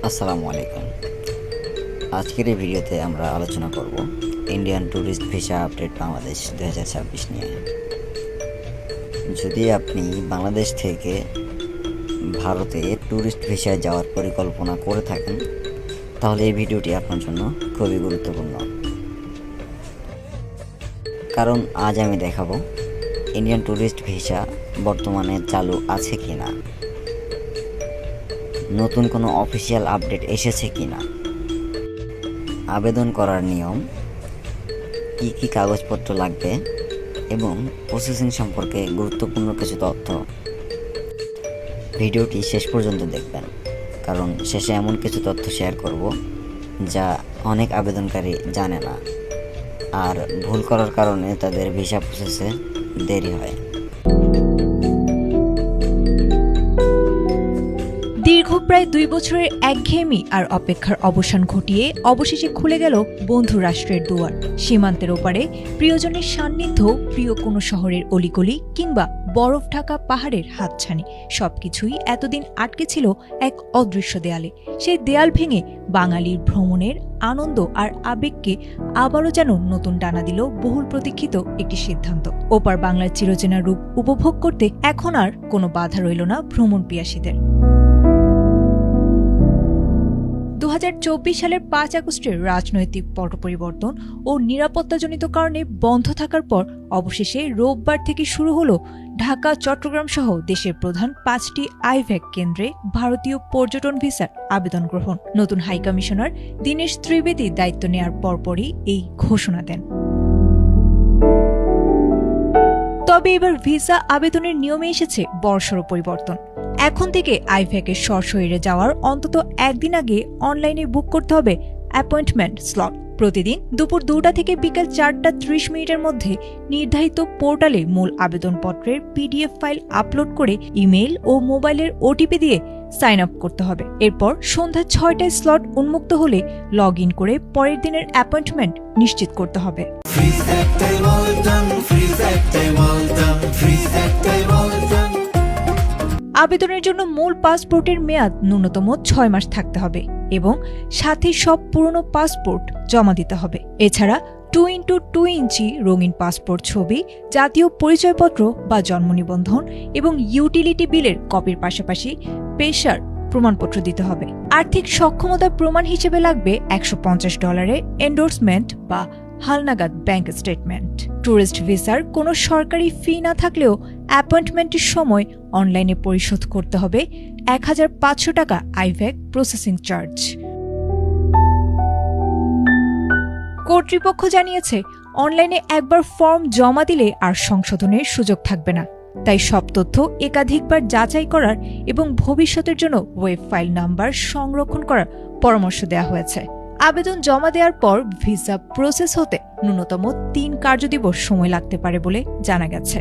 আসসালামু আলাইকুম। আজকের এই ভিডিওতে আমরা আলোচনা করব Indian tourist visa update Bangladesh 2026 নিয়ে। যদি আপনি বাংলাদেশ থেকে ভারতে ট্যুরিস্ট ভিসায় যাওয়ার পরিকল্পনা করে থাকেন তাহলে এই ভিডিওটি আপনার জন্য খুবই গুরুত্বপূর্ণ, কারণ আজ আমি দেখাবো ইন্ডিয়ান ট্যুরিস্ট ভিসা বর্তমানে চালু আছে কিনা, নতুন কোনো অফিসিয়াল আপডেট এসেছে কিনা, আবেদন করার নিয়ম, কী কী কাগজপত্র লাগবে এবং প্রসেসিং সম্পর্কে গুরুত্বপূর্ণ কিছু তথ্য। ভিডিওটি শেষ পর্যন্ত দেখবেন, কারণ শেষে এমন কিছু তথ্য শেয়ার করব যা অনেক আবেদনকারী জানে না, আর ভুল করার কারণে তাদের ভিসা প্রসেসে দেরি হয়। দীর্ঘ প্রায় 2 বছরের একঘেয়েমি আর অপেক্ষার অবসান ঘটিয়ে অবশেষে খুলে গেল বন্ধু রাষ্ট্রের দুয়ার। সীমান্তের ওপারে প্রিয়জনের সান্নিধ্য, প্রিয় কোনো শহরের অলিগলি কিংবা বরফ ঢাকা পাহাড়ের হাতছানি, সবকিছুই এতদিন আটকে ছিল এক অদৃশ্য দেয়ালে। সেই দেয়াল ভেঙে বাঙালির ভ্রমণের আনন্দ আর আবেগকে আবারও যেন নতুন ডানা দিল বহুল প্রতীক্ষিত একটি সিদ্ধান্ত। ওপার বাংলার চিরচেনা রূপ উপভোগ করতে এখন আর কোনো বাধা রইল না ভ্রমণ পিয়াসীদের। 2024 সালের 5 আগস্টের রাজনৈতিক পট পরিবর্তন ও নিরাপত্তাজনিত কারণে বন্ধ থাকার পর অবশেষে রোববার থেকে শুরু হলো ঢাকা, চট্টগ্রাম সহ দেশের প্রধান 5টি আইভ্যাক কেন্দ্রে ভারতীয় পর্যটন ভিসার আবেদন গ্রহণ। নতুন হাইকমিশনার দীনেশ ত্রিবেদী দায়িত্ব নেয়ার পরপরই এই ঘোষণা দেন। তবে এবার ভিসা আবেদনের নিয়মে এসেছে বড়সড় পরিবর্তন। এখন থেকে আইভ্যাকের সশরীরে যাওয়ার অন্তত একদিন আগে অনলাইনে বুক করতে হবে অ্যাপয়েন্টমেন্ট স্লট। প্রতিদিন দুপুর 2টা থেকে বিকেল 4টা 30 মিনিটের মধ্যে নির্ধারিত পোর্টালে মূল আবেদনপত্রের PDF ফাইল আপলোড করে ইমেইল ও মোবাইলের OTP দিয়ে সাইন আপ করতে হবে। এরপর সন্ধ্যা 6টায় স্লট উন্মুক্ত হলে লগ ইন করে পরের দিনের অ্যাপয়েন্টমেন্ট নিশ্চিত করতে হবে। আবেদনের জন্য মূল পাসপোর্টের মেয়াদ ন্যূনতম 6 মাস থাকতে হবে এবং সাথে সব পুরনো পাসপোর্ট জমা দিতে হবে। এছাড়া 2x2 ইঞ্চি রঙিন পাসপোর্ট ছবি, জাতীয় পরিচয়পত্র বা জন্ম নিবন্ধন এবং ইউটিলিটি বিলের কপির পাশাপাশি পেশার প্রমাণপত্র দিতে হবে। আর্থিক সক্ষমতার প্রমাণ হিসেবে লাগবে $150 এন্ডোর্সমেন্ট বা হালনাগাদ ব্যাংক স্টেটমেন্ট। ট্যুরিস্ট ভিসার কোনো সরকারি ফি না থাকলেও অ্যাপয়েন্টমেন্টের সময় অনলাইনে পরিশোধ করতে হবে $1,500 আইভ্যাক প্রসেসিং চার্জ। কর্তৃপক্ষ জানিয়েছে, অনলাইনে একবার ফর্ম জমা দিলে আর সংশোধনের সুযোগ থাকবে না। তাই সব তথ্য একাধিকবার যাচাই করার এবং ভবিষ্যতের জন্য ওয়েব ফাইল নাম্বার সংরক্ষণ করার পরামর্শ দেওয়া হয়েছে। আবেদন জমা দেওয়ার পর ভিসা প্রসেস হতে ন্যূনতম 3 কার্যদিবস সময় লাগতে পারে বলে জানা গেছে।